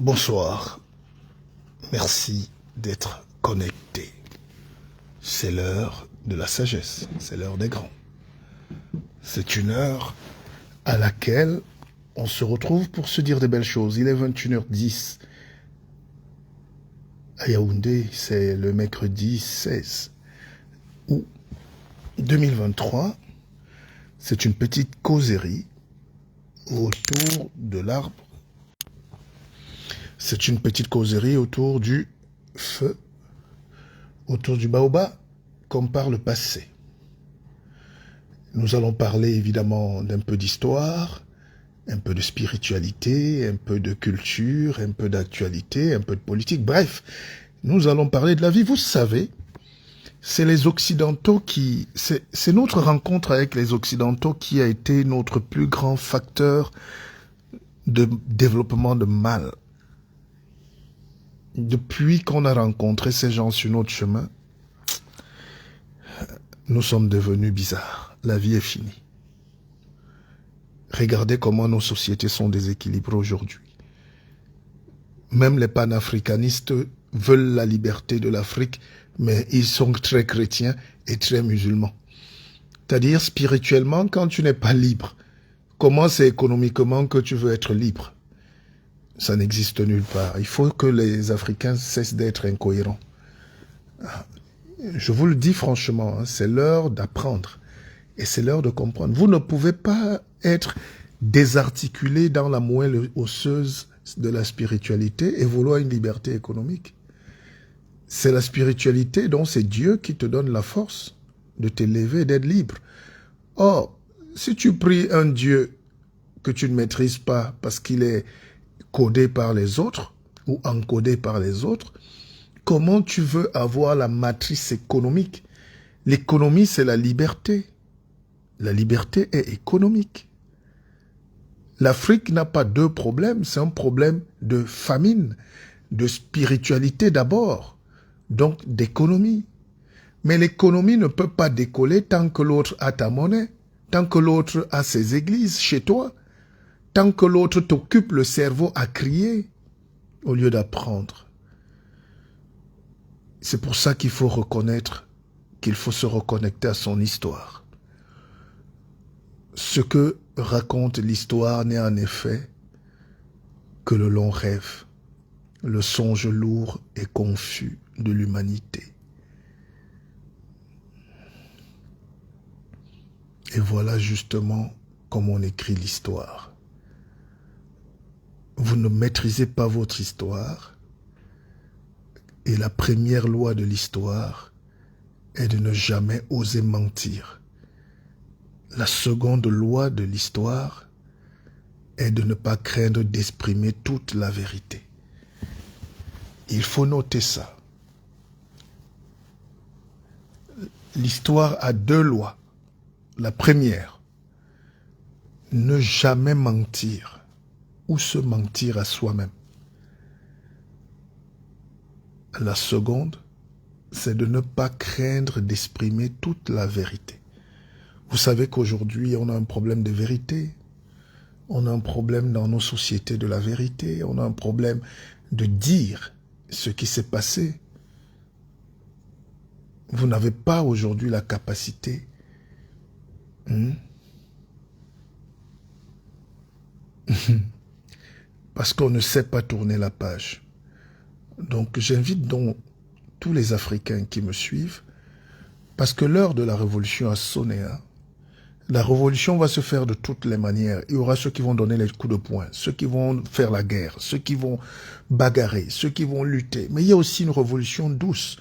Bonsoir, merci d'être connecté. C'est l'heure de la sagesse, c'est l'heure des grands. C'est une heure à laquelle on se retrouve pour se dire des belles choses. Il est 21h10 à Yaoundé, c'est le mercredi 16 août 2023. C'est une petite causerie autour de l'arbre. C'est une petite causerie autour du feu, autour du baobab, comme par le passé. Nous allons parler évidemment d'un peu d'histoire, un peu de spiritualité, un peu de culture, un peu d'actualité, un peu de politique. Bref, nous allons parler de la vie. Vous savez, c'est les Occidentaux qui... C'est notre rencontre avec les Occidentaux qui a été notre plus grand facteur de développement de mal. Depuis qu'on a rencontré ces gens sur notre chemin, nous sommes devenus bizarres. La vie est finie. Regardez comment nos sociétés sont déséquilibrées aujourd'hui. Même les panafricanistes veulent la liberté de l'Afrique, mais ils sont très chrétiens et très musulmans. C'est-à-dire, spirituellement, quand tu n'es pas libre, comment c'est économiquement que tu veux être libre? Ça n'existe nulle part. Il faut que les Africains cessent d'être incohérents. Je vous le dis franchement, hein, c'est l'heure d'apprendre. Et c'est l'heure de comprendre. Vous ne pouvez pas être désarticulé dans la moelle osseuse de la spiritualité et vouloir une liberté économique. C'est la spiritualité, donc c'est Dieu qui te donne la force de t'élever et d'être libre. Or, si tu pries un Dieu que tu ne maîtrises pas parce qu'il est codé par les autres ou encodé par les autres, comment tu veux avoir la matrice économique? L'économie, c'est la liberté. La liberté est économique. L'Afrique n'a pas deux problèmes, c'est un problème de famine, de spiritualité d'abord, donc d'économie. Mais l'économie ne peut pas décoller tant que l'autre a ta monnaie, tant que l'autre a ses églises chez toi, tant que l'autre t'occupe le cerveau à crier au lieu d'apprendre. C'est pour ça qu'il faut reconnaître qu'il faut se reconnecter à son histoire. Ce que raconte l'histoire n'est en effet que le long rêve, le songe lourd et confus de l'humanité. Et voilà justement comment on écrit l'histoire. Vous ne maîtrisez pas votre histoire, et la première loi de l'histoire est de ne jamais oser mentir. La seconde loi de l'histoire est de ne pas craindre d'exprimer toute la vérité. Il faut noter ça. L'histoire a deux lois. La première, ne jamais mentir ou se mentir à soi-même. La seconde, c'est de ne pas craindre d'exprimer toute la vérité. Vous savez qu'aujourd'hui, on a un problème de vérité. On a un problème dans nos sociétés de la vérité. On a un problème de dire ce qui s'est passé. Vous n'avez pas aujourd'hui la capacité parce qu'on ne sait pas tourner la page. Donc j'invite donc tous les Africains qui me suivent, parce que l'heure de la révolution a sonné. La révolution va se faire de toutes les manières. Il y aura ceux qui vont donner les coups de poing, ceux qui vont faire la guerre, ceux qui vont bagarrer, ceux qui vont lutter. Mais il y a aussi une révolution douce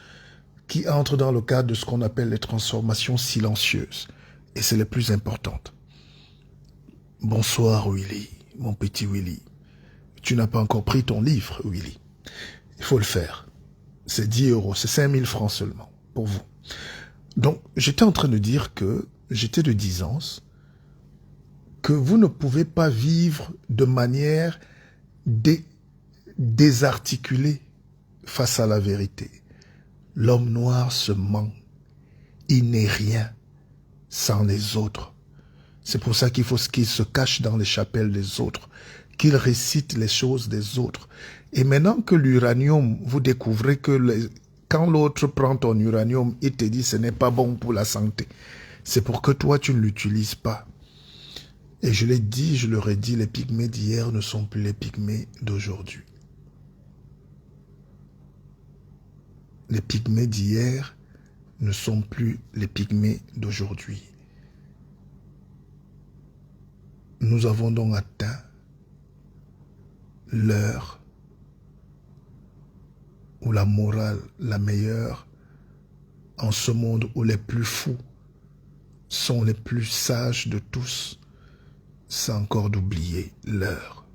qui entre dans le cadre de ce qu'on appelle les transformations silencieuses. Et c'est les plus importantes. Bonsoir Willy, mon petit Willy. Tu n'as pas encore pris ton livre, Willy. Il faut le faire. C'est 10 €, c'est 5000 francs seulement pour vous. Donc, j'étais en train de dire que j'étais de disance, que vous ne pouvez pas vivre de manière désarticulée face à la vérité. L'homme noir se ment. Il n'est rien sans les autres. C'est pour ça qu'il faut qu'il se cache dans les chapelles des autres, qu'il récite les choses des autres. Et maintenant que l'uranium, vous découvrez que quand l'autre prend ton uranium, il te dit ce n'est pas bon pour la santé. C'est pour que toi, tu ne l'utilises pas. Et je l'ai dit, je leur ai dit, les pygmées d'hier ne sont plus les pygmées d'aujourd'hui. Les pygmées d'hier ne sont plus les pygmées d'aujourd'hui. Nous avons donc atteint l'heure où la morale, la meilleure, en ce monde où les plus fous sont les plus sages de tous, c'est encore d'oublier l'heure.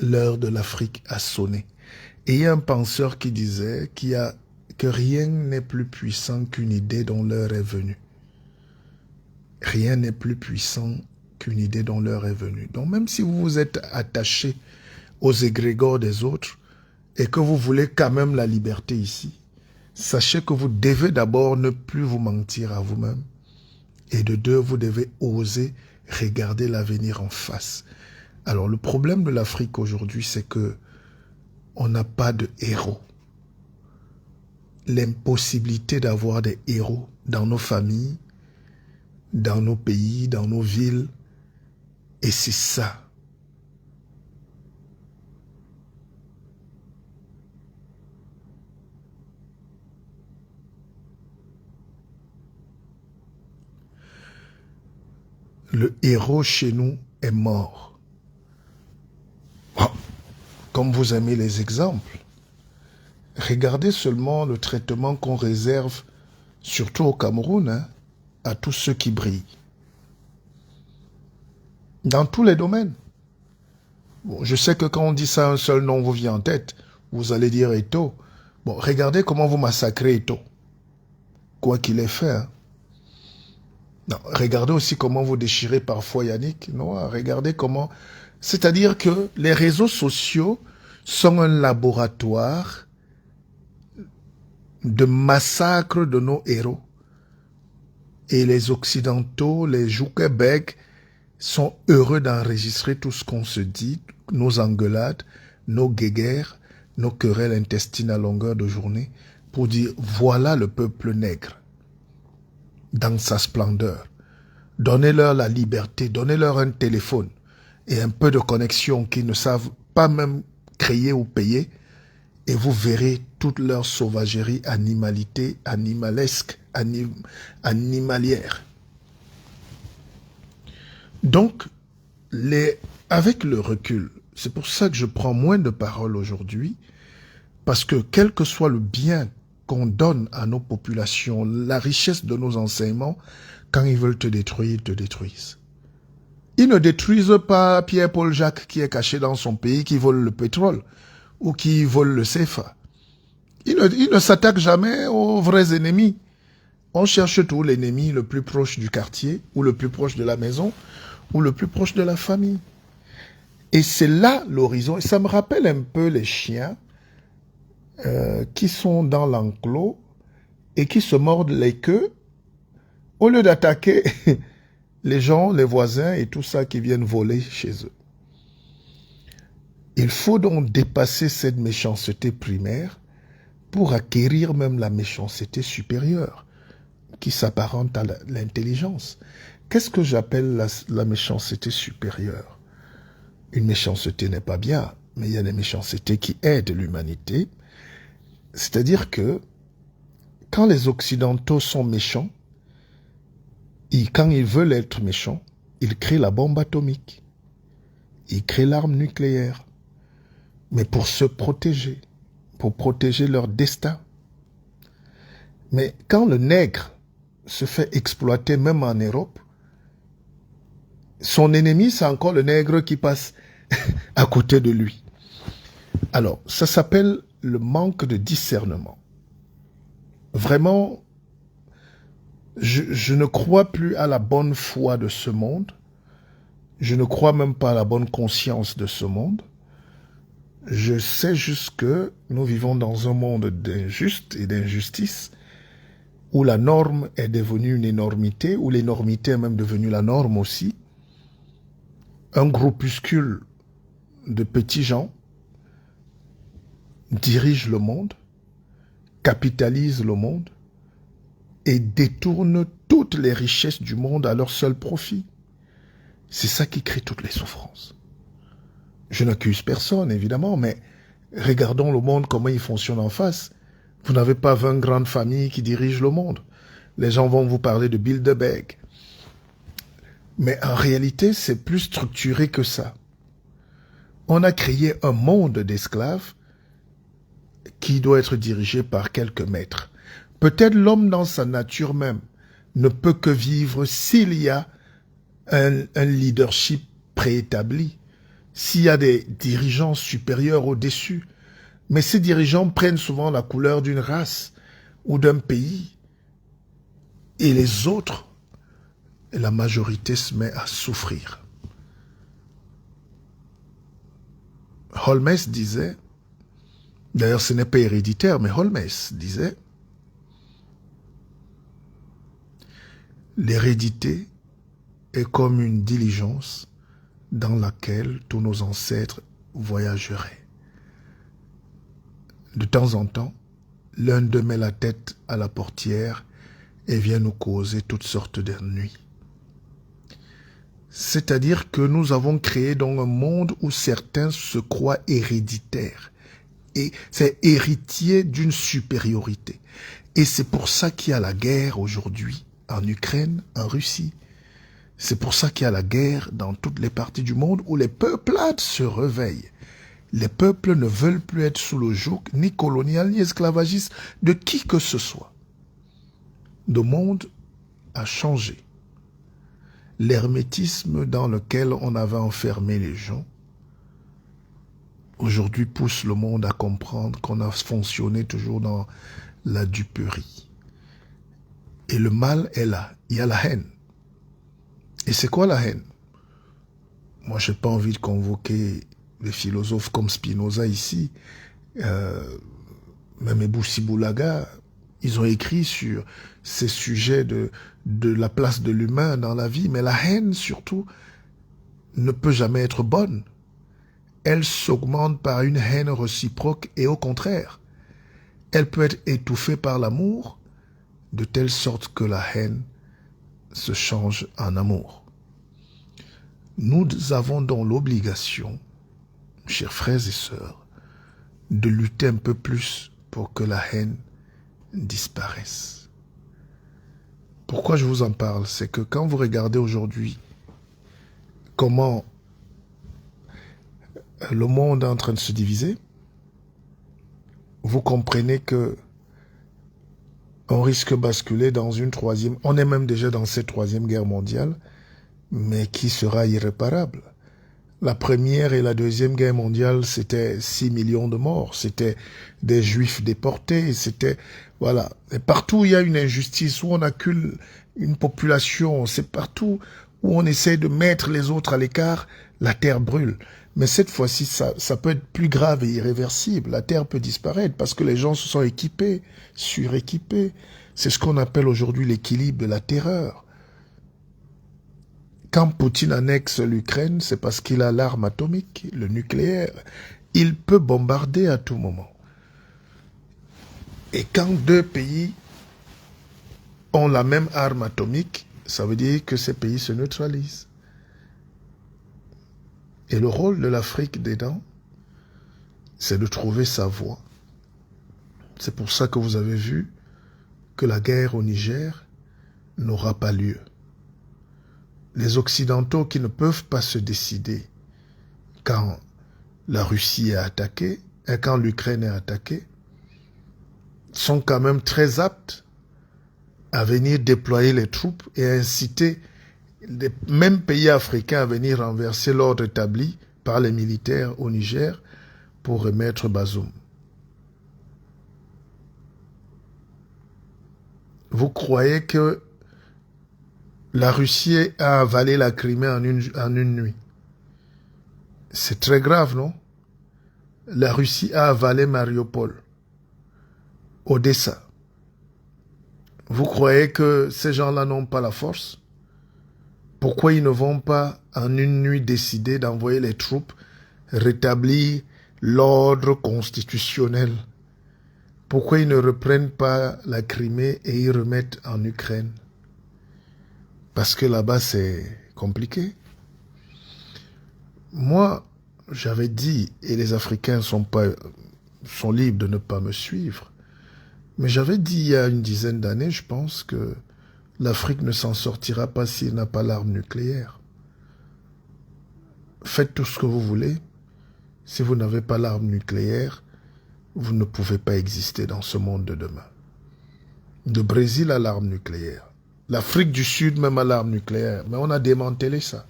L'heure de l'Afrique a sonné. Et il y a un penseur qui disait que rien n'est plus puissant qu'une idée dont l'heure est venue. Rien n'est plus puissant qu'une idée dont l'heure est venue. Donc même si vous vous êtes attaché aux égrégores des autres et que vous voulez quand même la liberté ici, sachez que vous devez d'abord ne plus vous mentir à vous-même. Et de deux, vous devez oser regarder l'avenir en face. Alors le problème de l'Afrique aujourd'hui, c'est que on n'a pas de héros. L'impossibilité d'avoir des héros dans nos familles, dans nos pays, dans nos villes. Et c'est ça. Le héros chez nous est mort. Comme vous aimez les exemples, regardez seulement le traitement qu'on réserve, surtout au Cameroun, à tous ceux qui brillent. Dans tous les domaines. Bon, je sais que quand on dit ça, un seul nom vous vient en tête. Vous allez dire Eto'o. Bon, regardez comment vous massacrez Eto'o. Quoi qu'il ait fait. Non, regardez aussi comment vous déchirez parfois Yannick. Non, regardez comment... C'est-à-dire que les réseaux sociaux sont un laboratoire de massacre de nos héros. Et les Occidentaux, les Joukebek, sont heureux d'enregistrer tout ce qu'on se dit, nos engueulades, nos guéguerres, nos querelles intestines à longueur de journée, pour dire voilà le peuple nègre dans sa splendeur. Donnez-leur la liberté, donnez-leur un téléphone et un peu de connexion qu'ils ne savent pas même créer ou payer, et vous verrez toute leur sauvagerie, animalité, animalesque, animalière. Donc, avec le recul, c'est pour ça que je prends moins de paroles aujourd'hui, parce que quel que soit le bien qu'on donne à nos populations, la richesse de nos enseignements, quand ils veulent te détruire, ils te détruisent. Ils ne détruisent pas Pierre-Paul Jacques qui est caché dans son pays, qui vole le pétrole ou qui vole le CFA. Ils ne s'attaquent jamais aux vrais ennemis. On cherche tout l'ennemi le plus proche du quartier ou le plus proche de la maison ou le plus proche de la famille. Et c'est là l'horizon. Et ça me rappelle un peu les chiens qui sont dans l'enclos et qui se mordent les queues au lieu d'attaquer les gens, les voisins et tout ça qui viennent voler chez eux. Il faut donc dépasser cette méchanceté primaire pour acquérir même la méchanceté supérieure qui s'apparente à l'intelligence. Qu'est-ce que j'appelle la méchanceté supérieure? Une méchanceté n'est pas bien, mais il y a des méchancetés qui aident l'humanité. C'est-à-dire que quand les Occidentaux sont méchants, quand ils veulent être méchants, ils créent la bombe atomique. Ils créent l'arme nucléaire. Mais pour se protéger, pour protéger leur destin. Mais quand le nègre se fait exploiter même en Europe, son ennemi, c'est encore le nègre qui passe à côté de lui. Alors, ça s'appelle le manque de discernement. Vraiment, je ne crois plus à la bonne foi de ce monde. Je ne crois même pas à la bonne conscience de ce monde. Je sais juste que nous vivons dans un monde d'injuste et d'injustice où la norme est devenue une énormité, où l'énormité est même devenue la norme aussi. un groupuscule de petits gens dirige le monde, capitalise le monde et détourne toutes les richesses du monde à leur seul profit. C'est ça qui crée toutes les souffrances. Je n'accuse personne, évidemment, mais regardons le monde, comment il fonctionne en face. Vous n'avez pas 20 grandes familles qui dirigent le monde. Les gens vont vous parler de Bilderberg. Mais en réalité, c'est plus structuré que ça. On a créé un monde d'esclaves qui doit être dirigé par quelques maîtres. Peut-être l'homme dans sa nature même ne peut que vivre s'il y a un leadership préétabli, s'il y a des dirigeants supérieurs au-dessus. Mais ces dirigeants prennent souvent la couleur d'une race ou d'un pays. Et les autres, la majorité se met à souffrir. Holmes disait, d'ailleurs ce n'est pas héréditaire, mais Holmes disait, l'hérédité est comme une diligence dans laquelle tous nos ancêtres voyageraient. De temps en temps, l'un d'eux met la tête à la portière et vient nous causer toutes sortes d'ennuis. C'est-à-dire que nous avons créé dans un monde où certains se croient héréditaires. Et c'est héritier d'une supériorité. Et c'est pour ça qu'il y a la guerre aujourd'hui en Ukraine, en Russie. C'est pour ça qu'il y a la guerre dans toutes les parties du monde où les peuplades se réveillent. Les peuples ne veulent plus être sous le joug ni colonial ni esclavagiste de qui que ce soit. Le monde a changé. L'hermétisme dans lequel on avait enfermé les gens, aujourd'hui pousse le monde à comprendre qu'on a fonctionné toujours dans la duperie. Et le mal est là, il y a la haine. Et c'est quoi la haine? Moi, je n'ai pas envie de convoquer des philosophes comme Spinoza ici, même Ebou Siboulaga, ils ont écrit sur ces sujets de la place de l'humain dans la vie, mais la haine surtout ne peut jamais être bonne. Elle s'augmente par une haine réciproque et au contraire, elle peut être étouffée par l'amour, de telle sorte que la haine se change en amour. Nous avons donc l'obligation, chers frères et sœurs, de lutter un peu plus pour que la haine disparaisse. Pourquoi je vous en parle? C'est que quand vous regardez aujourd'hui comment le monde est en train de se diviser, vous comprenez que on risque de basculer dans une troisième, on est même déjà dans cette troisième guerre mondiale, mais qui sera irréparable. La première et la deuxième guerre mondiale, c'était 6 millions de morts, c'était des juifs déportés, c'était, voilà. Et partout où il y a une injustice, où on accule une population, c'est partout où on essaie de mettre les autres à l'écart, la terre brûle. Mais cette fois-ci, ça peut être plus grave et irréversible. La terre peut disparaître parce que les gens se sont équipés, suréquipés. C'est ce qu'on appelle aujourd'hui l'équilibre de la terreur. Quand Poutine annexe l'Ukraine, c'est parce qu'il a l'arme atomique, le nucléaire. Il peut bombarder à tout moment. Et quand deux pays ont la même arme atomique, ça veut dire que ces pays se neutralisent. Et le rôle de l'Afrique dedans, c'est de trouver sa voie. C'est pour ça que vous avez vu que la guerre au Niger n'aura pas lieu. Les Occidentaux qui ne peuvent pas se décider quand la Russie est attaquée et quand l'Ukraine est attaquée, sont quand même très aptes à venir déployer les troupes et à inciter les mêmes pays africains à venir renverser l'ordre établi par les militaires au Niger pour remettre Bazoum. Vous croyez que la Russie a avalé la Crimée en une nuit? C'est très grave, non? La Russie a avalé Mariupol, Odessa. Vous croyez que ces gens-là n'ont pas la force Pourquoi ils ne vont pas en une nuit décider d'envoyer les troupes rétablir l'ordre constitutionnel? Pourquoi ils ne reprennent pas la Crimée et ils remettent en Ukraine? Parce que là-bas, c'est compliqué. Moi, j'avais dit, et les Africains sont libres de ne pas me suivre, mais j'avais dit il y a une dizaine d'années, je pense que l'Afrique ne s'en sortira pas s'il n'a pas l'arme nucléaire. Faites tout ce que vous voulez. Si vous n'avez pas l'arme nucléaire, vous ne pouvez pas exister dans ce monde de demain. Le Brésil a l'arme nucléaire. L'Afrique du Sud même a l'arme nucléaire. Mais on a démantelé ça.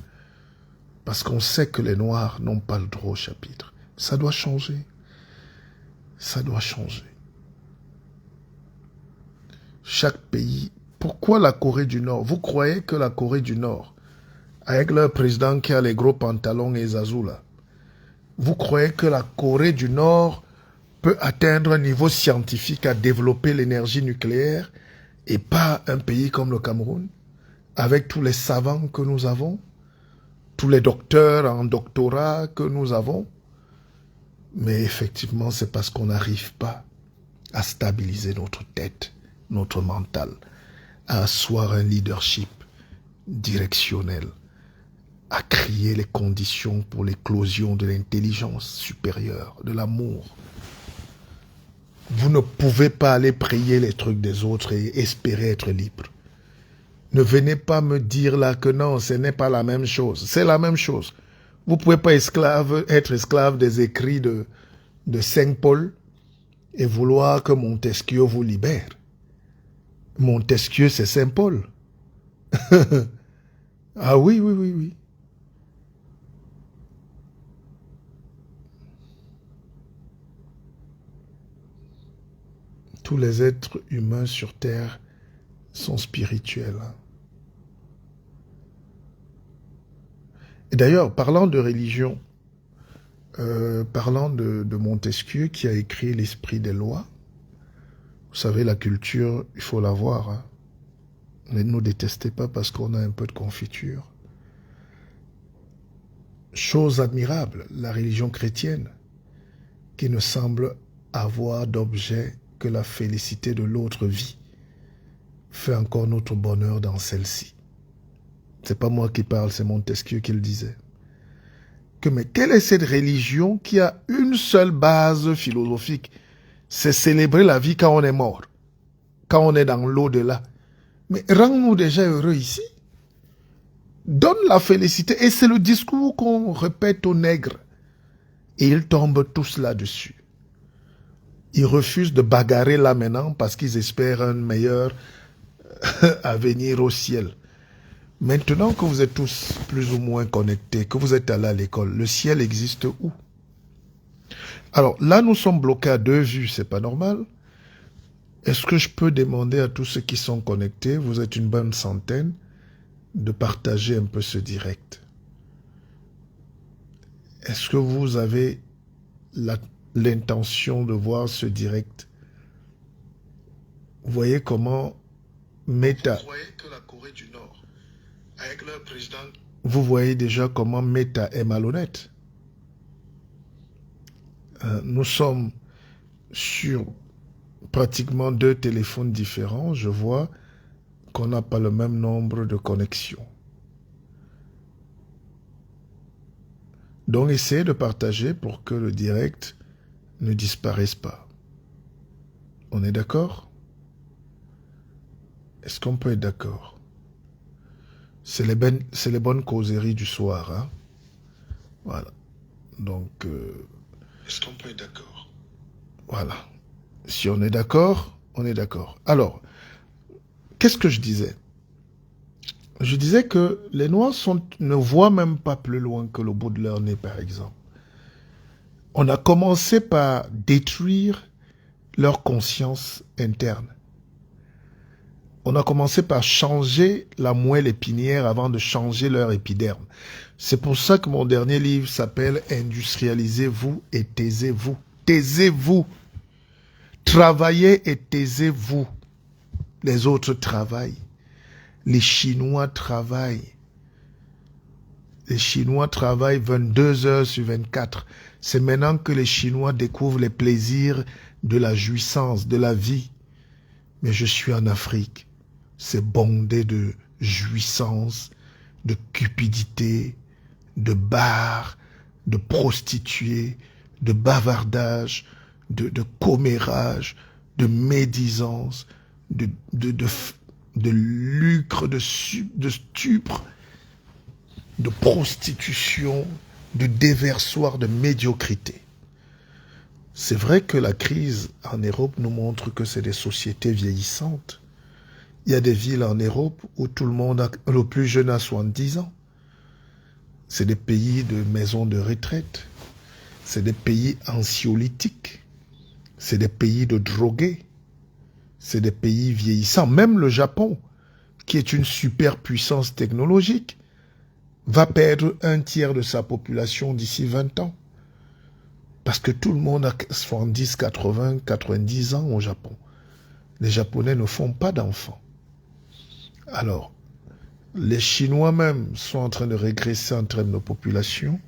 Parce qu'on sait que les Noirs n'ont pas le droit au chapitre. Ça doit changer. Ça doit changer. Chaque pays... Pourquoi la Corée du Nord? Vous croyez que la Corée du Nord, avec leur président qui a les gros pantalons et les azoulas, vous croyez que la Corée du Nord peut atteindre un niveau scientifique à développer l'énergie nucléaire et pas un pays comme le Cameroun, avec tous les savants que nous avons, tous les docteurs en doctorat que nous avons? Mais effectivement, c'est parce qu'on n'arrive pas à stabiliser notre tête, notre mental, à asseoir un leadership directionnel, à créer les conditions pour l'éclosion de l'intelligence supérieure, de l'amour. Vous ne pouvez pas aller prier les trucs des autres et espérer être libre. Ne venez pas me dire là que non, ce n'est pas la même chose. C'est la même chose. Vous ne pouvez pas être esclave des écrits de Saint Paul et vouloir que Montesquieu vous libère. Montesquieu, c'est Saint Paul. Ah oui, oui, oui, oui. Tous les êtres humains sur Terre sont spirituels. Et d'ailleurs, parlant de religion, parlant de Montesquieu qui a écrit l'Esprit des lois, vous savez, la culture, il faut l'avoir. Hein. Ne nous détestez pas parce qu'on a un peu de confiture. Chose admirable, la religion chrétienne, qui ne semble avoir d'objet que la félicité de l'autre vie, fait encore notre bonheur dans celle-ci. C'est pas moi qui parle, c'est Montesquieu qui le disait. Mais quelle est cette religion qui a une seule base philosophique? C'est célébrer la vie quand on est mort, quand on est dans l'au-delà. Mais rends-nous déjà heureux ici. Donne la félicité. Et c'est le discours qu'on répète aux nègres. Et ils tombent tous là-dessus. Ils refusent de bagarrer là maintenant parce qu'ils espèrent un meilleur avenir au ciel. Maintenant que vous êtes tous plus ou moins connectés, que vous êtes allés à l'école, le ciel existe où? Alors là, nous sommes bloqués à deux vues, c'est pas normal. Est-ce que je peux demander à tous ceux qui sont connectés, vous êtes une bonne centaine, de partager un peu ce direct? Est-ce que vous avez l'intention de voir ce direct? Vous voyez comment Meta... Vous croyez que la Corée du Nord, avec leur président... Vous voyez déjà comment Meta est malhonnête. Nous sommes sur pratiquement 2 téléphones différents. Je vois qu'on n'a pas le même nombre de connexions. Donc, essayez de partager pour que le direct ne disparaisse pas. On est d'accord? Est-ce qu'on peut être d'accord? C'est les bonnes causeries du soir. Hein? Voilà. Donc... est-ce qu'on peut être d'accord? Voilà. Si on est d'accord, on est d'accord. Alors, qu'est-ce que je disais? Je disais que les Noirs ne voient même pas plus loin que le bout de leur nez, par exemple. On a commencé par détruire leur conscience interne. On a commencé par changer la moelle épinière avant de changer leur épiderme. C'est pour ça que mon dernier livre s'appelle « Industrialisez-vous et taisez-vous ». Taisez-vous. Travaillez et taisez-vous. Les autres travaillent. Les Chinois travaillent. Les Chinois travaillent 22 heures sur 24. C'est maintenant que les Chinois découvrent les plaisirs de la jouissance, de la vie. Mais je suis en Afrique. C'est bondé de jouissance, de cupidité, de bars, de prostituées, de bavardage, de commérage, de médisance, de lucre, de stupre, de prostitution, de déversoir, de médiocrité. C'est vrai que la crise en Europe nous montre que c'est des sociétés vieillissantes. Il y a des villes en Europe où tout le monde, le plus jeune a 70 ans. C'est des pays de maisons de retraite. C'est des pays anxiolytiques. C'est des pays de drogués. C'est des pays vieillissants. Même le Japon, qui est une superpuissance technologique, va perdre 1/3 de sa population d'ici 20 ans. Parce que tout le monde a 70, 80, 90 ans au Japon. Les Japonais ne font pas d'enfants. Alors, les Chinois même sont en train de régresser en termes de population.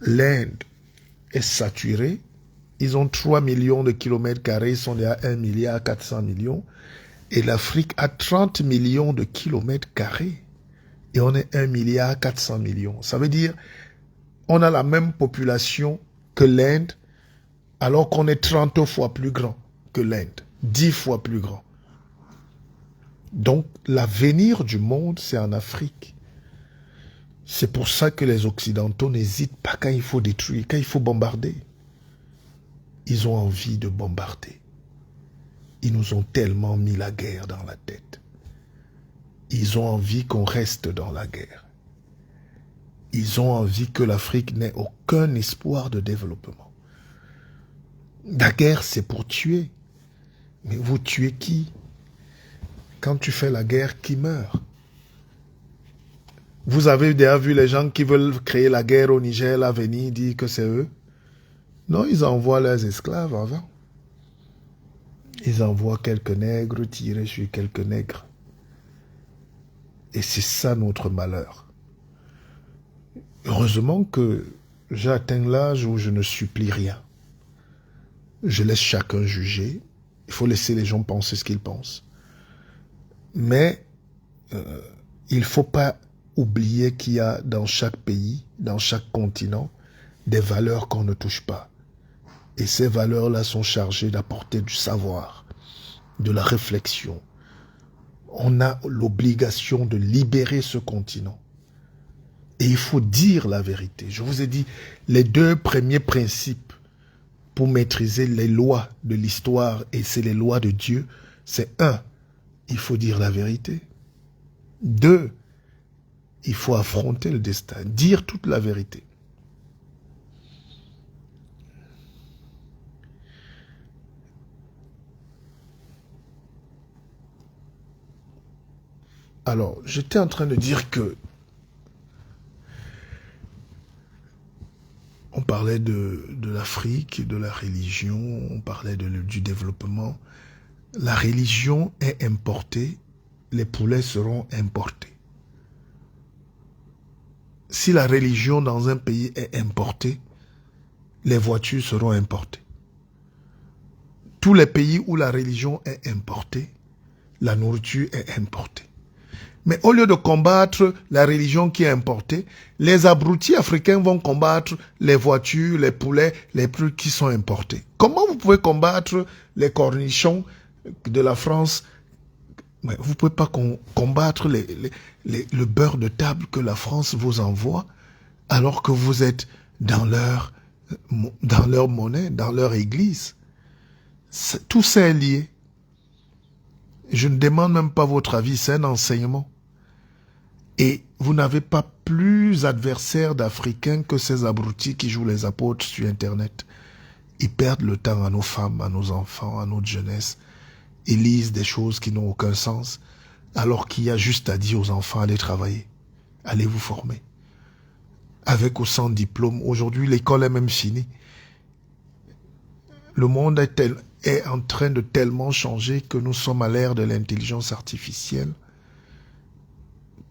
L'Inde est saturée. Ils ont 3 millions de kilomètres carrés, ils sont déjà 1,4 milliard. Et l'Afrique a 30 millions de kilomètres carrés. Et on est 1,4 milliard. Ça veut dire on a la même population que l'Inde, alors qu'on est 30 fois plus grand que l'Inde, 10 fois plus grand. Donc, l'avenir du monde, c'est en Afrique. C'est pour ça que les Occidentaux n'hésitent pas quand il faut détruire, quand il faut bombarder. Ils ont envie de bombarder. Ils nous ont tellement mis la guerre dans la tête. Ils ont envie qu'on reste dans la guerre. Ils ont envie que l'Afrique n'ait aucun espoir de développement. La guerre, c'est pour tuer. Mais vous tuez qui? Quand tu fais la guerre, qui meurt? Vous avez déjà vu les gens qui veulent créer la guerre au Niger, là, venir dire que c'est eux? Non, ils envoient leurs esclaves avant. Ils envoient quelques nègres tirer sur quelques nègres. Et c'est ça notre malheur. Heureusement que j'ai atteint l'âge où je ne supplie rien. Je laisse chacun juger. Il faut laisser les gens penser ce qu'ils pensent. Mais il ne faut pas oublier qu'il y a dans chaque pays, dans chaque continent, des valeurs qu'on ne touche pas. Et ces valeurs-là sont chargées d'apporter du savoir, de la réflexion. On a l'obligation de libérer ce continent. Et il faut dire la vérité. Je vous ai dit, les 2 premiers principes pour maîtriser les lois de l'histoire, et c'est les lois de Dieu, c'est 1, il faut dire la vérité. 2, il faut affronter le destin, dire toute la vérité. Alors, j'étais en train de dire que on parlait de l'Afrique, de la religion, on parlait du développement. La religion est importée, les poulets seront importés. Si la religion dans un pays est importée, les voitures seront importées. Tous les pays où la religion est importée, la nourriture est importée. Mais au lieu de combattre la religion qui est importée, les abrutis africains vont combattre les voitures, les poulets, les trucs qui sont importés. Comment vous pouvez combattre les cornichons de la France? Vous ne pouvez pas combattre le beurre de table que la France vous envoie alors que vous êtes dans leur monnaie, dans leur église. Tout ça est lié. Je ne demande même pas votre avis, c'est un enseignement. Et vous n'avez pas plus adversaire d'Africains que ces abrutis qui jouent les apôtres sur Internet. Ils perdent le temps à nos femmes, à nos enfants, à notre jeunesse. Ils lisent des choses qui n'ont aucun sens, alors qu'il y a juste à dire aux enfants, allez travailler, allez vous former. Avec ou sans diplôme, aujourd'hui l'école est même finie. Le monde est en train de tellement changer que nous sommes à l'ère de l'intelligence artificielle.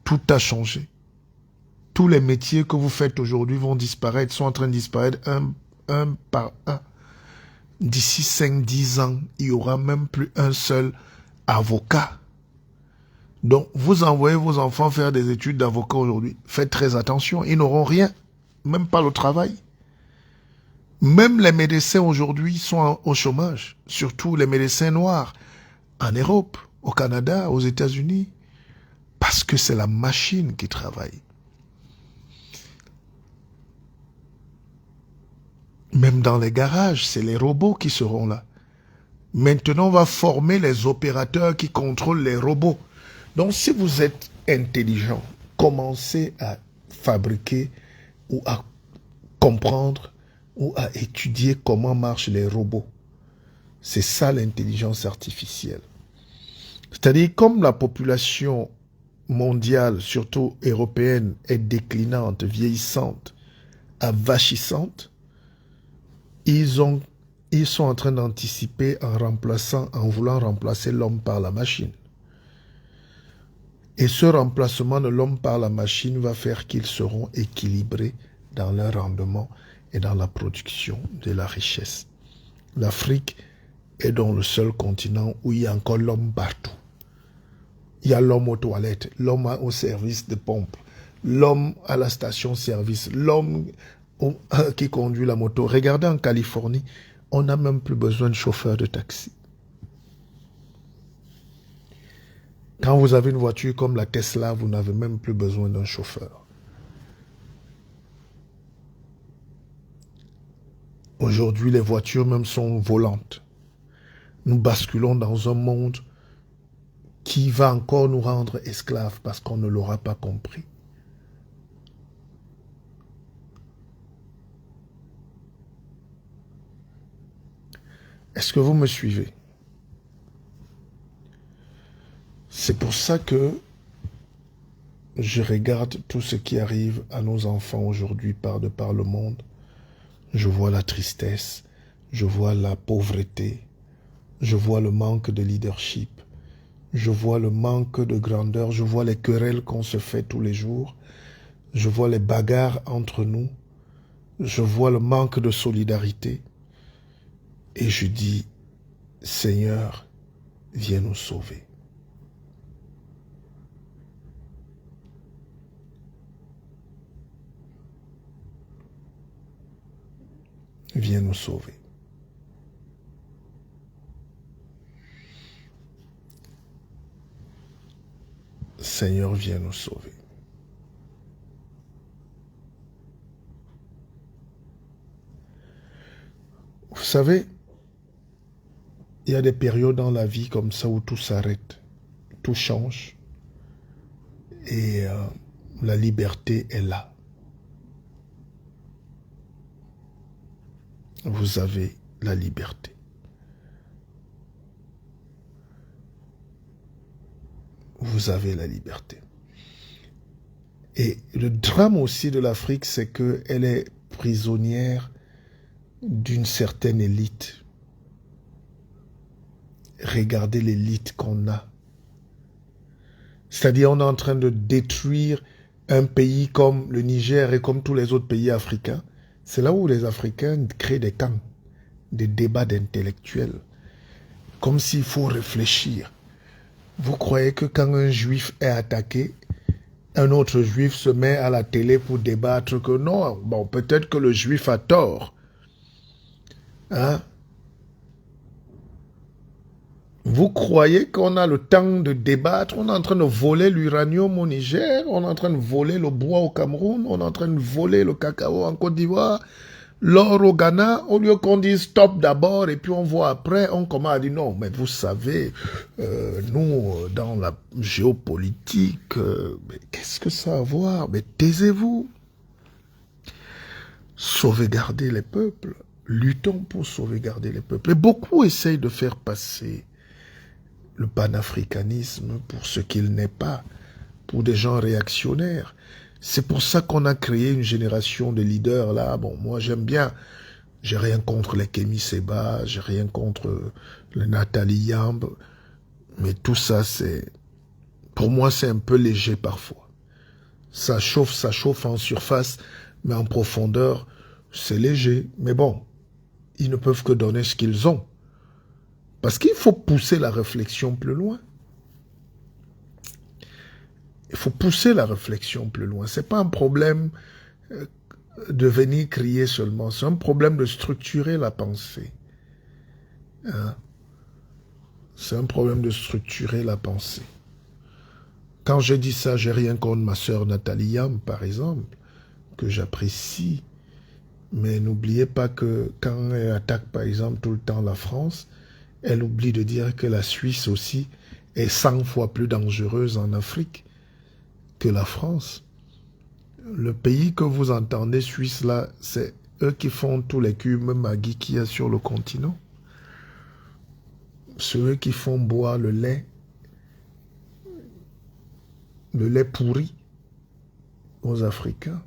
Tout a changé. tous les métiers que vous faites aujourd'hui vont disparaître, sont en train de disparaître un par un. D'ici 5-10 ans, il n'y aura même plus un seul avocat. Donc, vous envoyez vos enfants faire des études d'avocat aujourd'hui. Faites très attention, ils n'auront rien, même pas le travail. Même les médecins aujourd'hui sont au chômage, surtout les médecins noirs, en Europe, au Canada, aux États-Unis, parce que c'est la machine qui travaille. Même dans les garages, c'est les robots qui seront là. Maintenant, on va former les opérateurs qui contrôlent les robots. Donc, si vous êtes intelligent, commencez à fabriquer ou à comprendre ou à étudier comment marchent les robots. C'est ça l'intelligence artificielle. C'est-à-dire, comme la population mondiale, surtout européenne, est déclinante, vieillissante, avachissante, ils sont en train d'anticiper en voulant remplacer l'homme par la machine. Et ce remplacement de l'homme par la machine va faire qu'ils seront équilibrés dans leur rendement et dans la production de la richesse. L'Afrique est donc le seul continent où il y a encore l'homme partout. Il y a l'homme aux toilettes, l'homme au service de pompe, l'homme à la station-service, l'homme qui conduit la moto. Regardez en Californie, on n'a même plus besoin de chauffeur de taxi. Quand vous avez une voiture comme la Tesla, vous n'avez même plus besoin d'un chauffeur. Aujourd'hui, les voitures même sont volantes. Nous basculons dans un monde qui va encore nous rendre esclaves parce qu'on ne l'aura pas compris. Est-ce que vous me suivez? C'est pour ça que je regarde tout ce qui arrive à nos enfants aujourd'hui par le monde. Je vois la tristesse, je vois la pauvreté, je vois le manque de leadership, je vois le manque de grandeur, je vois les querelles qu'on se fait tous les jours, je vois les bagarres entre nous, je vois le manque de solidarité. Et je dis, Seigneur, viens nous sauver. Viens nous sauver. Seigneur, viens nous sauver. Vous savez, il y a des périodes dans la vie comme ça où tout s'arrête, tout change et la liberté est là. Vous avez la liberté. Vous avez la liberté. Et le drame aussi de l'Afrique, c'est qu'elle est prisonnière d'une certaine élite. Regardez l'élite qu'on a. C'est-à-dire, on est en train de détruire un pays comme le Niger et comme tous les autres pays africains. C'est là où les Africains créent des camps, des débats d'intellectuels, comme s'il faut réfléchir. Vous croyez que quand un juif est attaqué, un autre juif se met à la télé pour débattre que non, bon, peut-être que le juif a tort. Hein? Vous croyez qu'on a le temps de débattre? On est en train de voler l'uranium au Niger, on est en train de voler le bois au Cameroun, on est en train de voler le cacao en Côte d'Ivoire, l'or au Ghana, au lieu qu'on dise stop d'abord et puis on voit après, on commence à dire non, mais vous savez, nous, dans la géopolitique, mais qu'est-ce que ça a à voir? Mais taisez-vous. Sauvegarder les peuples. Luttons pour sauvegarder les peuples. Et beaucoup essayent de faire passer le panafricanisme pour ce qu'il n'est pas, pour des gens réactionnaires. C'est pour ça qu'on a créé une génération de leaders là. Bon, moi j'aime bien, j'ai rien contre les Kémy Séba, j'ai rien contre le Nathalie Yamb, mais tout ça c'est, pour moi c'est un peu léger parfois. Ça chauffe en surface, mais en profondeur, c'est léger. Mais bon, ils ne peuvent que donner ce qu'ils ont. Parce qu'il faut pousser la réflexion plus loin. Il faut pousser la réflexion plus loin. Ce n'est pas un problème de venir crier seulement. C'est un problème de structurer la pensée. Hein? C'est un problème de structurer la pensée. Quand je dis ça, j'ai rien contre ma sœur Nathalie Yam, par exemple, que j'apprécie. Mais n'oubliez pas que quand elle attaque, par exemple, tout le temps la France, elle oublie de dire que la Suisse aussi est 100 fois plus dangereuse en Afrique que la France. Le pays que vous entendez, Suisse, là, c'est eux qui font tous les cubes Maggi qu'il y a sur le continent. Ceux qui font boire le lait pourri aux Africains.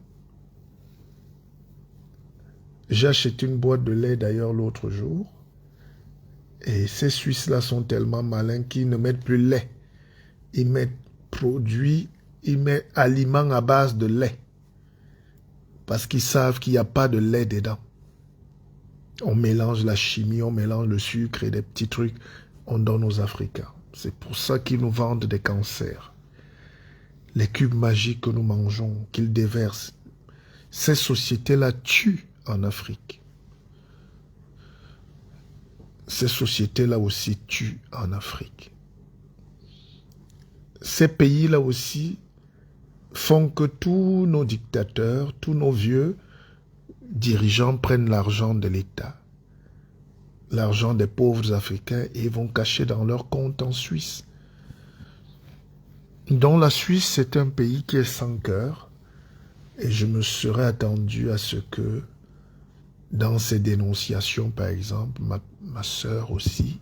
J'ai acheté une boîte de lait d'ailleurs l'autre jour. Et ces Suisses-là sont tellement malins qu'ils ne mettent plus lait. Ils mettent produits, ils mettent aliments à base de lait. Parce qu'ils savent qu'il n'y a pas de lait dedans. On mélange la chimie, on mélange le sucre et des petits trucs. On donne aux Africains. C'est pour ça qu'ils nous vendent des cancers. Les cubes magiques que nous mangeons, qu'ils déversent. Ces sociétés-là tuent en Afrique. Ces sociétés-là aussi tuent en Afrique. Ces pays-là aussi font que tous nos dictateurs, tous nos vieux dirigeants prennent l'argent de l'État, l'argent des pauvres Africains et vont cacher dans leur compte en Suisse. Donc la Suisse, c'est un pays qui est sans cœur et je me serais attendu à ce que dans ces dénonciations, par exemple, ma sœur aussi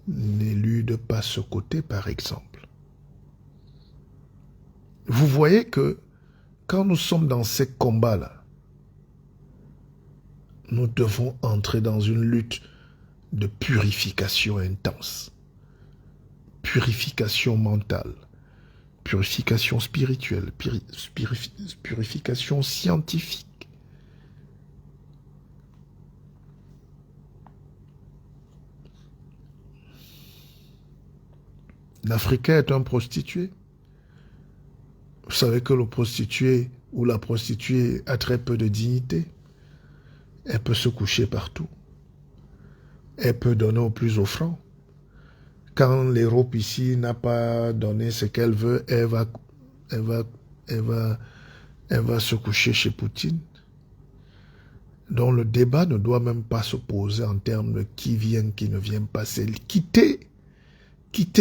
n'élude pas ce côté, par exemple. Vous voyez que quand nous sommes dans ces combats-là, nous devons entrer dans une lutte de purification intense, purification mentale, purification spirituelle, purification scientifique. L'Africain est un prostitué. Vous savez que le prostitué ou la prostituée a très peu de dignité. Elle peut se coucher partout. Elle peut donner au plus offrant. Quand l'Europe ici n'a pas donné ce qu'elle veut, elle va se coucher chez Poutine. Donc le débat ne doit même pas se poser en termes de qui vient, qui ne vient pas. C'est quitter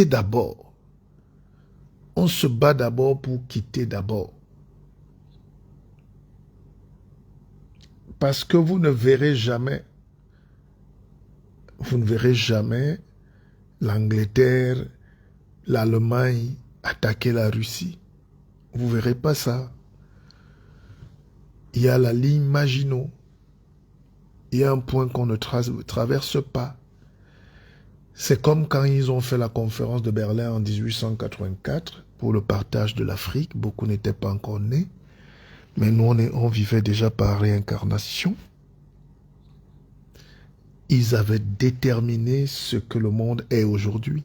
d'abord. On se bat d'abord pour quitter d'abord. Parce que vous ne verrez jamais l'Angleterre, l'Allemagne attaquer la Russie. Vous ne verrez pas ça. Il y a la ligne Maginot. Il y a un point qu'on ne traverse pas. C'est comme quand ils ont fait la conférence de Berlin en 1884 pour le partage de l'Afrique. Beaucoup n'étaient pas encore nés. Mais nous, on vivait déjà par réincarnation. Ils avaient déterminé ce que le monde est aujourd'hui.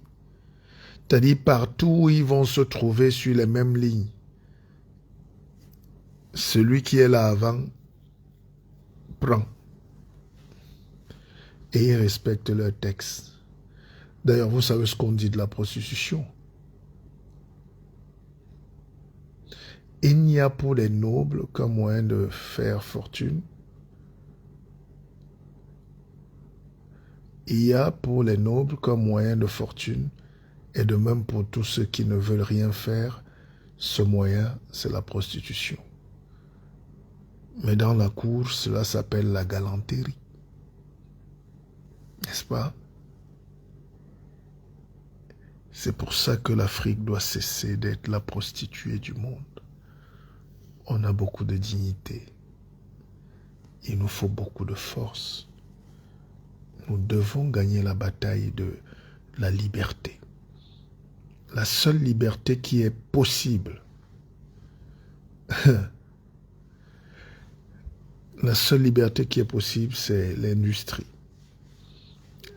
C'est-à-dire partout où ils vont se trouver sur les mêmes lignes. Celui qui est là avant prend. Et ils respectent leur texte. D'ailleurs, vous savez ce qu'on dit de la prostitution. Il n'y a pour les nobles qu'un moyen de faire fortune. Il y a pour les nobles qu'un moyen de fortune. Et de même pour tous ceux qui ne veulent rien faire, ce moyen, c'est la prostitution. Mais dans la cour, cela s'appelle la galanterie. N'est-ce pas? C'est pour ça que l'Afrique doit cesser d'être la prostituée du monde. On a beaucoup de dignité. Il nous faut beaucoup de force. Nous devons gagner la bataille de la liberté. La seule liberté qui est possible, La seule liberté qui est possible, c'est l'industrie.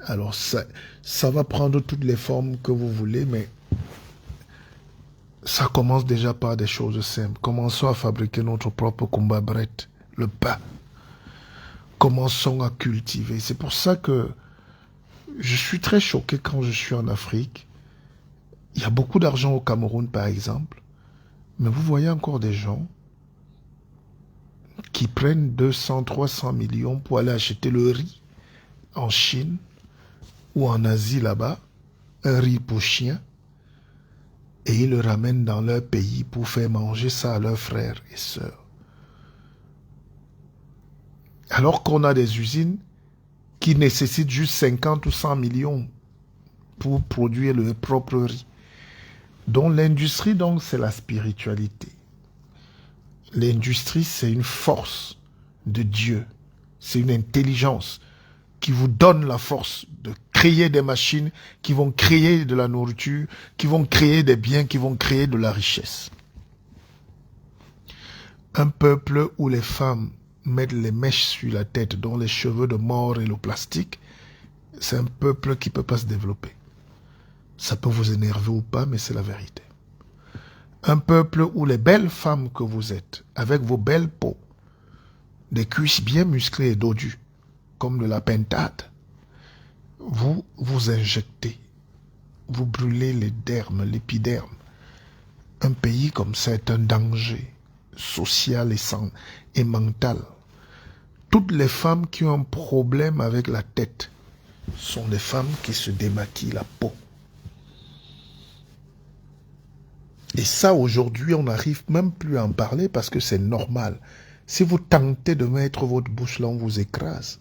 Alors ça va prendre toutes les formes que vous voulez, mais ça commence déjà par des choses simples. Commençons à fabriquer notre propre combat bret, le pain. Commençons à cultiver. C'est pour ça que je suis très choqué quand je suis en Afrique. Il y a beaucoup d'argent au Cameroun, par exemple. Mais vous voyez encore des gens qui prennent 200, 300 millions pour aller acheter le riz en Chine ou en Asie là-bas, un riz pour chien, et ils le ramènent dans leur pays pour faire manger ça à leurs frères et sœurs. Alors qu'on a des usines qui nécessitent juste 50 ou 100 millions pour produire leur propre riz. Donc l'industrie, donc, c'est la spiritualité. L'industrie, c'est une force de Dieu. C'est une intelligence qui vous donne la force de créer des machines qui vont créer de la nourriture, qui vont créer des biens, qui vont créer de la richesse. Un peuple où les femmes mettent les mèches sur la tête, dont les cheveux de mort et le plastique, c'est un peuple qui ne peut pas se développer. Ça peut vous énerver ou pas, mais c'est la vérité. Un peuple où les belles femmes que vous êtes, avec vos belles peaux, des cuisses bien musclées et dodues, comme de la pentade, vous vous injectez, vous brûlez les dermes, l'épiderme. Un pays comme ça est un danger social et mental. Toutes les femmes qui ont un problème avec la tête sont des femmes qui se démaquillent la peau. Et ça, aujourd'hui, on n'arrive même plus à en parler parce que c'est normal. Si vous tentez de mettre votre bouche là, on vous écrase.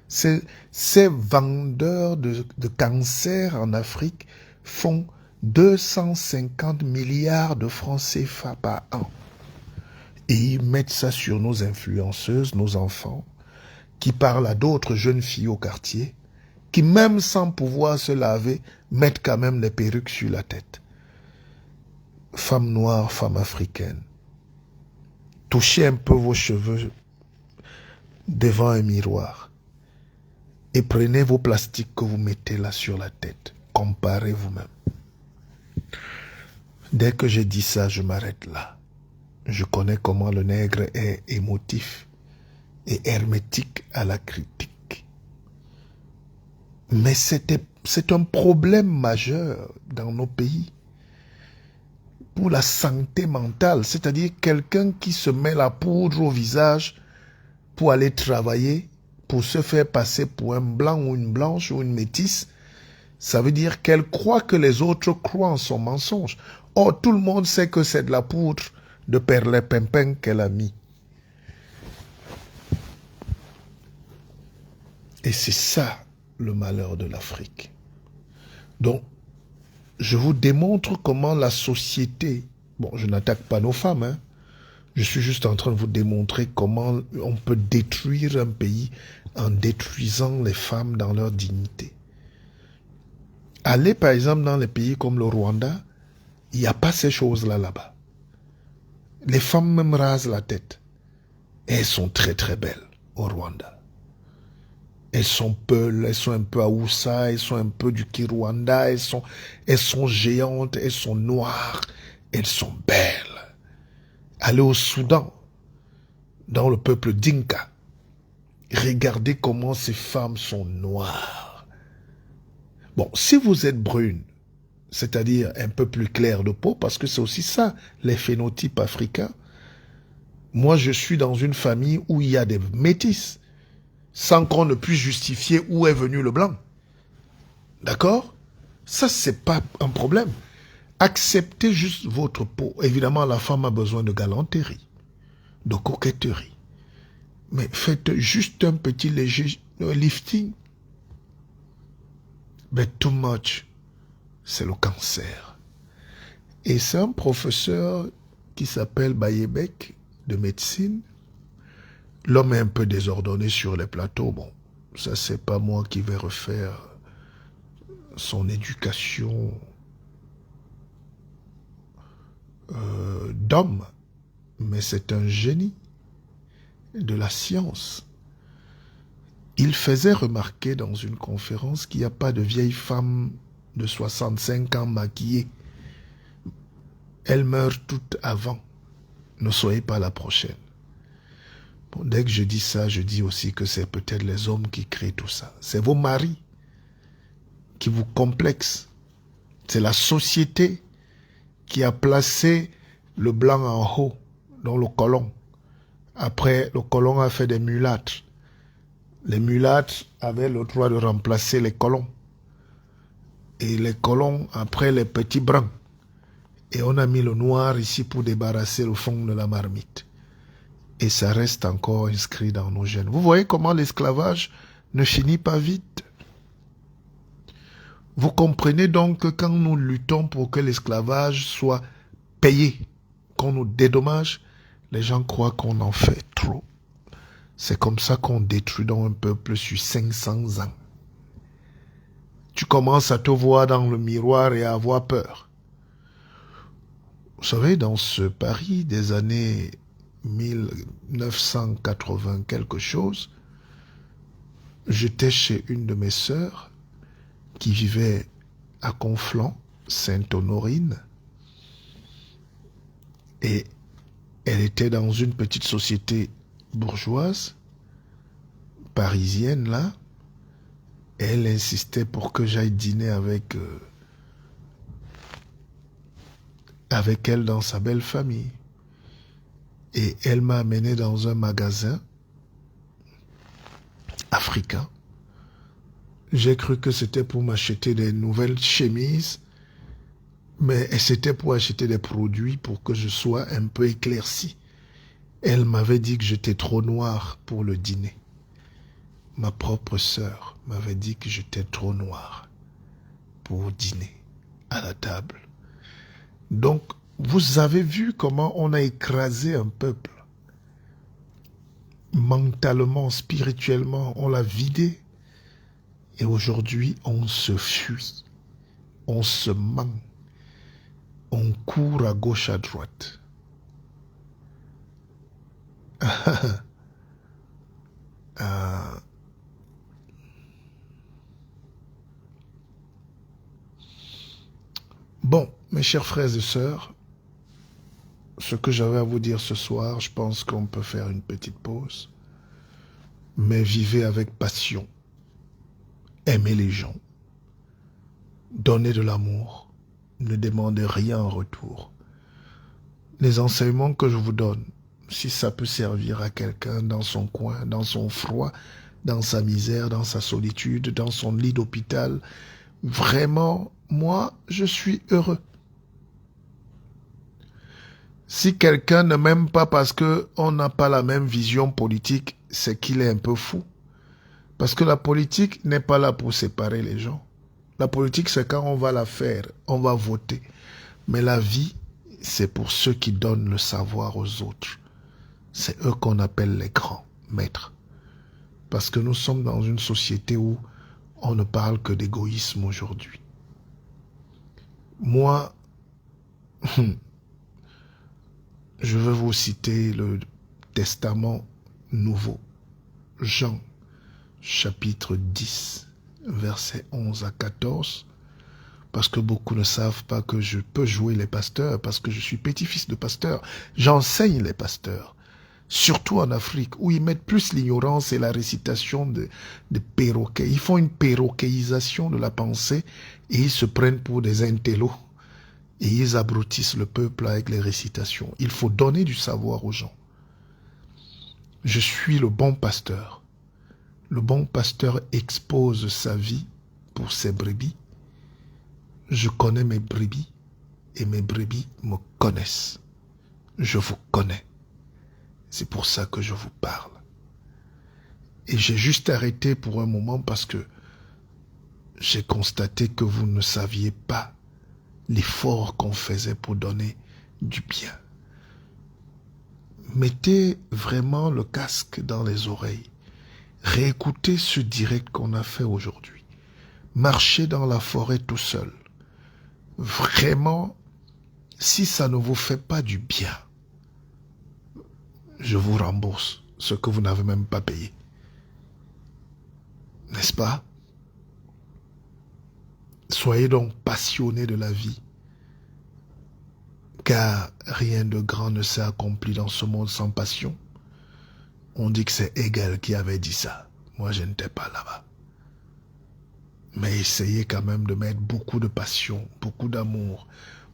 Ces vendeurs de cancer en Afrique font 250 milliards de francs CFA par an. Et ils mettent ça sur nos influenceuses, nos enfants, qui parlent à d'autres jeunes filles au quartier, qui même sans pouvoir se laver, mettent quand même les perruques sur la tête. Femmes noires, femmes africaines, touchez un peu vos cheveux devant un miroir et prenez vos plastiques que vous mettez là sur la tête. Comparez vous-même. Dès que j'ai dit ça, je m'arrête là. Je connais comment le nègre est émotif et hermétique à la critique. Mais c'est un problème majeur dans nos pays pour la santé mentale, c'est-à-dire quelqu'un qui se met la poudre au visage pour aller travailler, pour se faire passer pour un blanc ou une blanche ou une métisse, ça veut dire qu'elle croit que les autres croient en son mensonge. Or, tout le monde sait que c'est de la poudre de perlimpinpin qu'elle a mis. Et c'est ça le malheur de l'Afrique. Donc, je vous démontre comment la société... Bon, je n'attaque pas nos femmes, hein. Je suis juste en train de vous démontrer comment on peut détruire un pays en détruisant les femmes dans leur dignité. Allez par exemple dans les pays comme le Rwanda, il n'y a pas ces choses-là là-bas. Les femmes même rasent la tête. Et elles sont très très belles au Rwanda. Elles sont peules, elles sont un peu Aoussa, elles sont un peu du Kirwanda, elles sont géantes, elles sont noires, elles sont belles. Allez au Soudan, dans le peuple Dinka. Regardez comment ces femmes sont noires. Bon, si vous êtes brune, c'est-à-dire un peu plus claire de peau, parce que c'est aussi ça, les phénotypes africains. Moi, je suis dans une famille où il y a des métis, sans qu'on ne puisse justifier où est venu le blanc. D'accord? Ça, c'est pas un problème. Acceptez juste votre peau. Évidemment, la femme a besoin de galanterie, de coquetterie. Mais faites juste un petit léger lifting. But too much, c'est le cancer. Et c'est un professeur qui s'appelle Bayebek, de médecine. L'homme est un peu désordonné sur les plateaux. Bon, ça, c'est pas moi qui vais refaire son éducation d'homme. mais c'est un génie de la science. Il faisait remarquer dans une conférence qu'il n'y a pas de vieille femme de 65 ans maquillée. Elle meurt toute avant. Ne soyez pas la prochaine. Bon, dès que je dis ça, je dis aussi que c'est peut-être les hommes qui créent tout ça. C'est vos maris qui vous complexent. C'est la société qui a placé le blanc en haut, dans le colon. Après, le colon a fait des mulâtres. Les mulâtres avaient le droit de remplacer les colons. Et les colons, après, les petits bruns. Et on a mis le noir ici pour débarrasser le fond de la marmite. Et ça reste encore inscrit dans nos gènes. Vous voyez comment l'esclavage ne finit pas vite. Vous comprenez donc que quand nous luttons pour que l'esclavage soit payé, qu'on nous dédommage, les gens croient qu'on en fait trop. C'est comme ça qu'on détruit dans un peuple sur 500 ans. Tu commences à te voir dans le miroir et à avoir peur. Vous savez, dans ce Paris des années 1980 quelque chose, j'étais chez une de mes sœurs qui vivait à Conflans, Sainte-Honorine, et elle était dans une petite société bourgeoise, parisienne là, et elle insistait pour que j'aille dîner avec elle dans sa belle famille. Et elle m'a amené dans un magasin africain. J'ai cru que c'était pour m'acheter des nouvelles chemises, mais c'était pour acheter des produits pour que je sois un peu éclairci. Elle m'avait dit que j'étais trop noir pour le dîner. Ma propre sœur m'avait dit que j'étais trop noir pour dîner à la table. Donc, vous avez vu comment on a écrasé un peuple. Mentalement, spirituellement, on l'a vidé. Et aujourd'hui, on se fuit. On se ment. On court à gauche, à droite. Bon, mes chers frères et sœurs, ce que j'avais à vous dire ce soir, je pense qu'on peut faire une petite pause. Mais vivez avec passion. Aimez les gens. Donnez de l'amour. Ne demandez rien en retour. Les enseignements que je vous donne, si ça peut servir à quelqu'un dans son coin, dans son froid, dans sa misère, dans sa solitude, dans son lit d'hôpital, vraiment, moi, je suis heureux. Si quelqu'un ne m'aime pas parce qu'on n'a pas la même vision politique, c'est qu'il est un peu fou. Parce que la politique n'est pas là pour séparer les gens. La politique, c'est quand on va la faire, on va voter. Mais la vie, c'est pour ceux qui donnent le savoir aux autres. C'est eux qu'on appelle les grands maîtres. Parce que nous sommes dans une société où on ne parle que d'égoïsme aujourd'hui. Moi, je vais vous citer le Testament nouveau. Jean, chapitre 10, versets 11 à 14. Parce que beaucoup ne savent pas que je peux jouer les pasteurs, parce que je suis petit-fils de pasteur. J'enseigne les pasteurs. Surtout en Afrique, où ils mettent plus l'ignorance et la récitation de perroquets. Ils font une perroquéisation de la pensée et ils se prennent pour des intellos. Et ils abrutissent le peuple avec les récitations. Il faut donner du savoir aux gens. Je suis le bon pasteur. Le bon pasteur expose sa vie pour ses brebis. Je connais mes brebis et mes brebis me connaissent. Je vous connais. C'est pour ça que je vous parle. Et j'ai juste arrêté pour un moment parce que j'ai constaté que vous ne saviez pas l'effort qu'on faisait pour donner du bien. Mettez vraiment le casque dans les oreilles. Réécoutez ce direct qu'on a fait aujourd'hui. Marchez dans la forêt tout seul. Vraiment, si ça ne vous fait pas du bien, je vous rembourse ce que vous n'avez même pas payé. N'est-ce pas? Soyez donc passionnés de la vie, car rien de grand ne s'est accompli dans ce monde sans passion. On dit que c'est Hegel qui avait dit ça. Moi, je n'étais pas là-bas. Mais essayez quand même de mettre beaucoup de passion, beaucoup d'amour,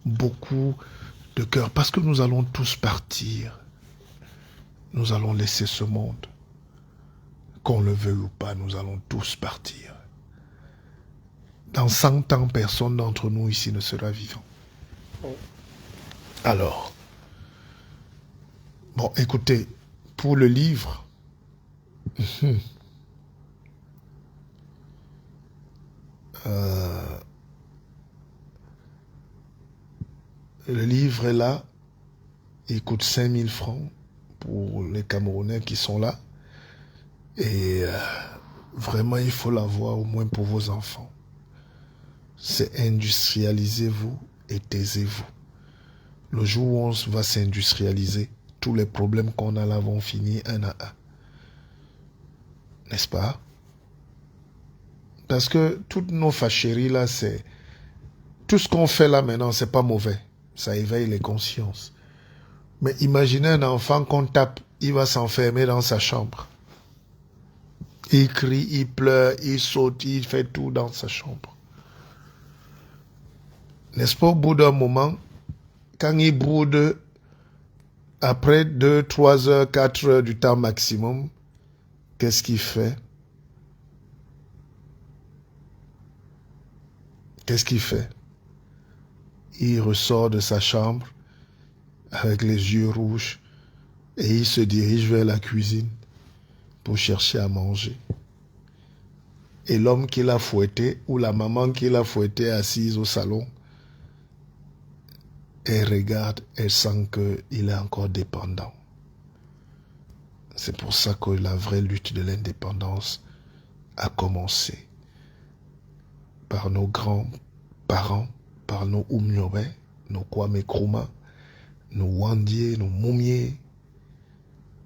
beaucoup de cœur, parce que nous allons tous partir. Nous allons laisser ce monde. Qu'on le veuille ou pas, nous allons tous partir. Dans 100 ans, personne d'entre nous ici ne sera vivant. Alors, bon, écoutez, pour le livre, le livre est là, il coûte 5000 francs pour les Camerounais qui sont là. Et vraiment, il faut l'avoir au moins pour vos enfants. C'est industrialisez-vous et taisez-vous. Le jour où on va s'industrialiser, tous les problèmes qu'on a là vont finir un à un. N'est-ce pas? Parce que toutes nos fâcheries là, c'est... Tout ce qu'on fait là maintenant, c'est pas mauvais. Ça éveille les consciences. Mais imaginez un enfant qu'on tape, il va s'enfermer dans sa chambre. Il crie, il pleure, il saute, il fait tout dans sa chambre. N'est-ce pas, au bout d'un moment, quand il boude, après 2, 3 heures, 4 heures du temps maximum, qu'est-ce qu'il fait? Qu'est-ce qu'il fait? Il ressort de sa chambre avec les yeux rouges et il se dirige vers la cuisine pour chercher à manger. Et l'homme qui l'a fouetté ou la maman qui l'a fouetté assise au salon, elle regarde, elle sent qu'il est encore dépendant. C'est pour ça que la vraie lutte de l'indépendance a commencé par nos grands-parents, par nos Oumniobe, nos Kwame Nkrumah, nos Wandie, nos Moumié.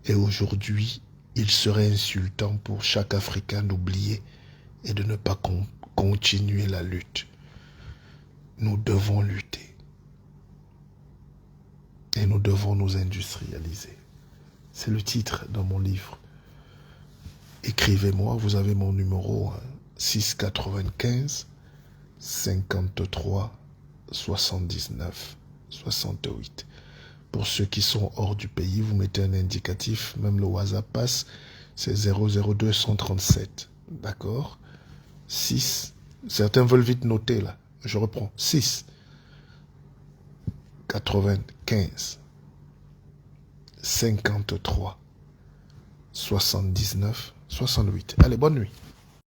Et aujourd'hui, il serait insultant pour chaque Africain d'oublier et de ne pas continuer la lutte. Nous devons lutter. Et nous devons nous industrialiser. C'est le titre de mon livre. Écrivez-moi, vous avez mon numéro 695 53 79 68. Pour ceux qui sont hors du pays, vous mettez un indicatif, même le WhatsApp passe, c'est 00237. D'accord? 6. Certains veulent vite noter là. Je reprends. 6 95 53 79 68. Allez, bonne nuit.